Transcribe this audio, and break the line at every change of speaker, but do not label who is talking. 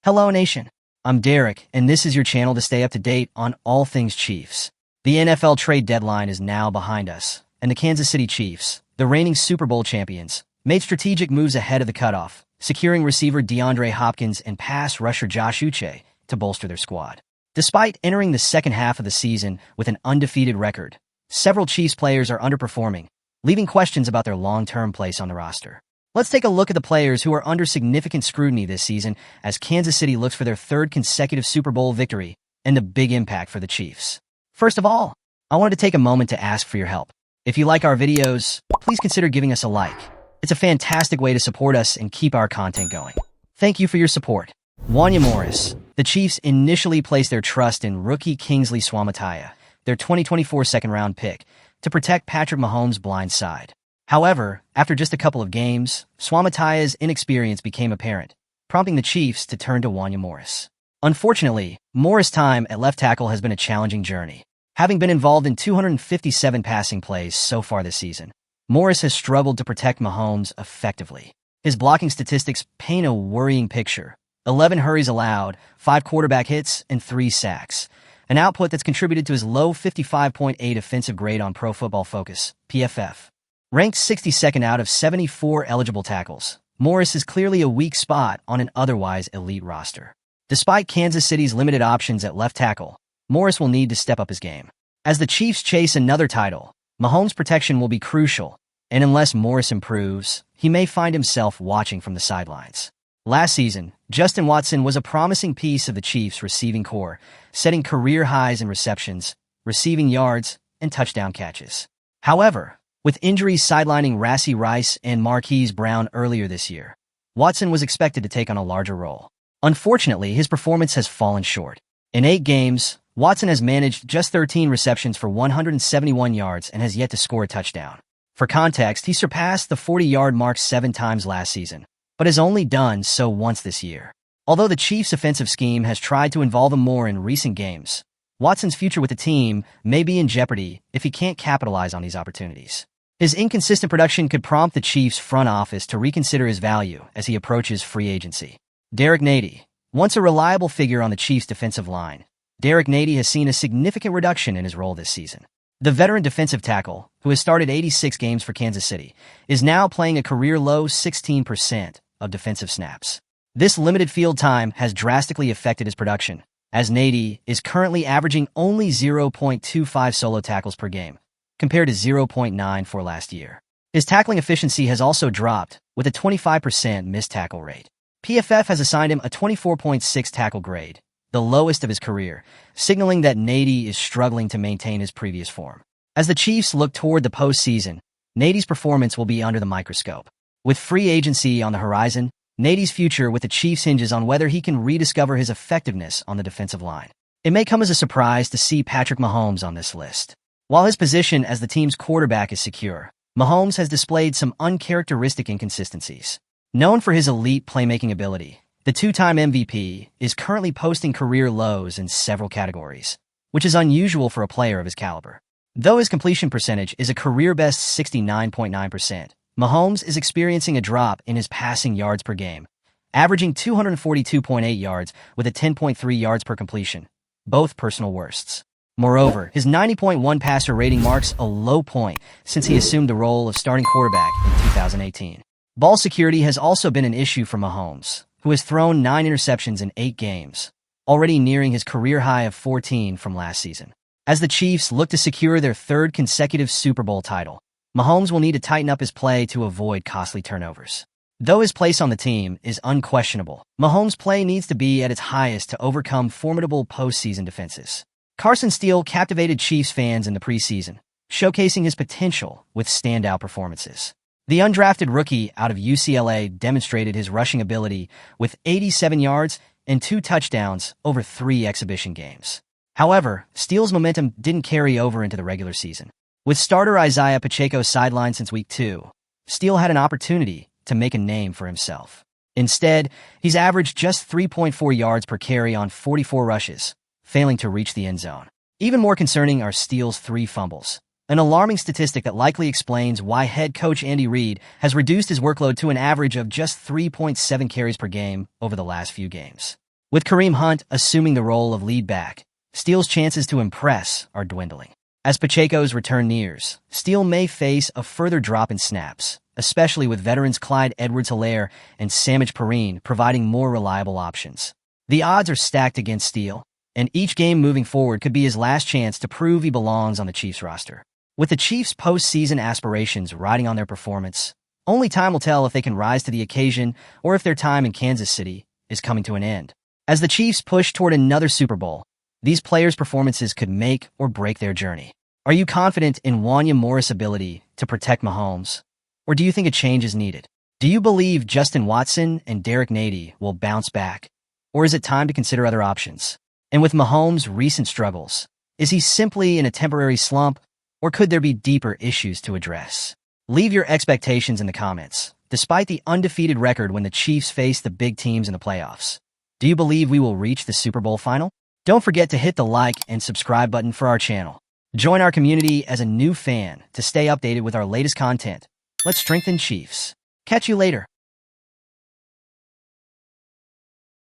Hello, Nation. I'm Derek, and this is your channel to stay up to date on all things Chiefs. The NFL trade deadline is now behind us, and the Kansas City Chiefs, the reigning Super Bowl champions, made strategic moves ahead of the cutoff, securing receiver DeAndre Hopkins and pass rusher Josh Uche to bolster their squad. Despite entering the second half of the season with an undefeated record, several Chiefs players are underperforming, leaving questions about their long-term place on the roster. Let's take a look at the players who are under significant scrutiny this season as Kansas City looks for their third consecutive Super Bowl victory and the big impact for the Chiefs. First of all, I wanted to take a moment to ask for your help. If you like our videos, please consider giving us a like. It's a fantastic way to support us and keep our content going. Thank you for your support. Wanya Morris. The Chiefs initially placed their trust in rookie Kingsley Suamataia, their 2024 second-round pick, to protect Patrick Mahomes' blind side. However, after just a couple of games, Suamataia's inexperience became apparent, prompting the Chiefs to turn to Wanya Morris. Unfortunately, Morris' time at left tackle has been a challenging journey. Having been involved in 257 passing plays so far this season, Morris has struggled to protect Mahomes effectively. His blocking statistics paint a worrying picture. 11 hurries allowed, 5 quarterback hits, and 3 sacks. An output that's contributed to his low 55.8 offensive grade on Pro Football Focus, PFF. Ranked 62nd out of 74 eligible tackles, Morris is clearly a weak spot on an otherwise elite roster. Despite Kansas City's limited options at left tackle, Morris will need to step up his game. As the Chiefs chase another title, Mahomes' protection will be crucial, and unless Morris improves, he may find himself watching from the sidelines. Last season, Justin Watson was a promising piece of the Chiefs' receiving core, setting career highs in receptions, receiving yards, and touchdown catches. However, with injuries sidelining Rashee Rice and Marquise Brown earlier this year, Watson was expected to take on a larger role. Unfortunately, his performance has fallen short. In 8 games, Watson has managed just 13 receptions for 171 yards and has yet to score a touchdown. For context, he surpassed the 40-yard mark 7 times last season, but has only done so once this year. Although the Chiefs' offensive scheme has tried to involve him more in recent games, Watson's future with the team may be in jeopardy if he can't capitalize on these opportunities. His inconsistent production could prompt the Chiefs' front office to reconsider his value as he approaches free agency. Derek Nady. Once a reliable figure on the Chiefs' defensive line, Derek Nady has seen a significant reduction in his role this season. The veteran defensive tackle, who has started 86 games for Kansas City, is now playing a career-low 16% of defensive snaps. This limited field time has drastically affected his production, as Nady is currently averaging only 0.25 solo tackles per game, compared to 0.9 for last year. His tackling efficiency has also dropped, with a 25% missed tackle rate. PFF has assigned him a 24.6 tackle grade, the lowest of his career, signaling that Nady is struggling to maintain his previous form. As the Chiefs look toward the postseason, Nady's performance will be under the microscope. With free agency on the horizon, Nady's future with the Chiefs hinges on whether he can rediscover his effectiveness on the defensive line. It may come as a surprise to see Patrick Mahomes on this list. While his position as the team's quarterback is secure, Mahomes has displayed some uncharacteristic inconsistencies. Known for his elite playmaking ability, the 2-time MVP is currently posting career lows in several categories, which is unusual for a player of his caliber. Though his completion percentage is a career-best 69.9%, Mahomes is experiencing a drop in his passing yards per game, averaging 242.8 yards with a 10.3 yards per completion, both personal worsts. Moreover, his 90.1 passer rating marks a low point since he assumed the role of starting quarterback in 2018. Ball security has also been an issue for Mahomes, who has thrown 9 interceptions in 8 games, already nearing his career high of 14 from last season. As the Chiefs look to secure their third consecutive Super Bowl title, Mahomes will need to tighten up his play to avoid costly turnovers. Though his place on the team is unquestionable, Mahomes' play needs to be at its highest to overcome formidable postseason defenses. Carson Steel captivated Chiefs fans in the preseason, showcasing his potential with standout performances. The undrafted rookie out of UCLA demonstrated his rushing ability with 87 yards and 2 touchdowns over 3 exhibition games. However, Steele's momentum didn't carry over into the regular season. With starter Isaiah Pacheco sidelined since Week 2, Steele had an opportunity to make a name for himself. Instead, he's averaged just 3.4 yards per carry on 44 rushes, failing to reach the end zone. Even more concerning are Steele's 3 fumbles, an alarming statistic that likely explains why head coach Andy Reid has reduced his workload to an average of just 3.7 carries per game over the last few games. With Kareem Hunt assuming the role of lead back, Steele's chances to impress are dwindling. As Pacheco's return nears, Steele may face a further drop in snaps, especially with veterans Clyde Edwards-Helaire and Samaje Perine providing more reliable options. The odds are stacked against Steele, and each game moving forward could be his last chance to prove he belongs on the Chiefs roster. With the Chiefs' postseason aspirations riding on their performance, only time will tell if they can rise to the occasion or if their time in Kansas City is coming to an end. As the Chiefs push toward another Super Bowl, these players' performances could make or break their journey. Are you confident in Wanya Morris' ability to protect Mahomes? Or do you think a change is needed? Do you believe Justin Watson and Derek Nady will bounce back? Or is it time to consider other options? And with Mahomes' recent struggles, is he simply in a temporary slump, or could there be deeper issues to address? Leave your expectations in the comments. Despite the undefeated record when the Chiefs face the big teams in the playoffs, do you believe we will reach the Super Bowl final? Don't forget to hit the like and subscribe button for our channel. Join our community as a new fan to stay updated with our latest content. Let's strengthen Chiefs. Catch you later.